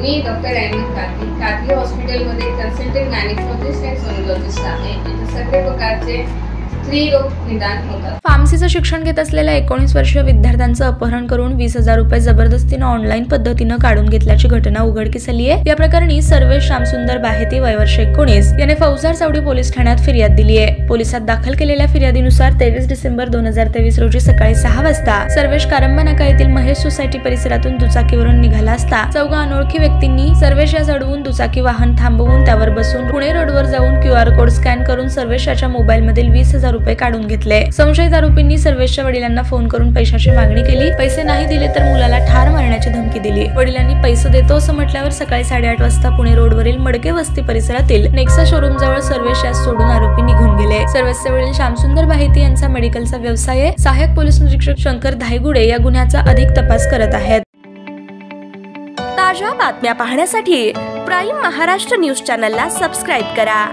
मी doctor Ahmad Qadri हॉस्पिटलमध्ये consultant gynaecologist आणि sonologist आहे. इथे सगळे प्रकारचे स्त्री रोग निदान होतात. फार्मसीचं शिक्षण घेत असलेल्या 19 वर्षीय विद्यार्थ्यांचं अपहरण करून 20,000 रुपये जबरदस्तीनं ऑनलाईन पद्धतीनं काढून घेतल्याची घटना उघडकीस आली आहे. या प्रकरणी सर्वेश श्यामसुंदर बाहेती वय वर्ष 19 याने फौजदार चावडी पोलीस ठाण्यात फिर्याद दिली आहे. पोलिसात दाखल केलेल्या फिर्यादीनुसार 23 डिसेंबर 2023 रोजी सकाळी 6 वाजता सर्वेश कारंबा नाका येथील महेश सोसायटी परिसरातून दुचाकीवरून निघाला असता चौघा अनोळखी व्यक्तींनी सर्वेशला अडवून दुचाकी वाहन थांबवून त्यावर बसून पुणे रोडवर जाऊन QR कोड स्कॅन करून सर्वेशच्या मोबाईलमधील 20,000 रुपये काढून घेतले. संशयित आरोपींनी सर्वेशच्या वडिलांना फोन करून पैशाची मागणी केली. पैसे नाही दिले तर मुलाला ठार मारण्याची धमकी दिली. वडिलांनी पैसे देतो असं म्हटल्यावर सकाळी 8:30 वाजता पुणे रोडवरील मडके वस्ती परिसरातील नेक्सा शोरूम जवळ सर्वेश यास सोडून आरोपी निघून गेले. सर्वेशचे वडील श्यामसुंदर बाहेती यांचा मेडिकलचा व्यवसाय आहे. सहाय्यक पोलीस निरीक्षक शंकर धायगुडे या गुन्ह्याचा अधिक तपास करत आहेत. ताज्या बातम्या पाहण्यासाठी प्राईम महाराष्ट्र न्यूज चॅनलला सबस्क्राईब करा.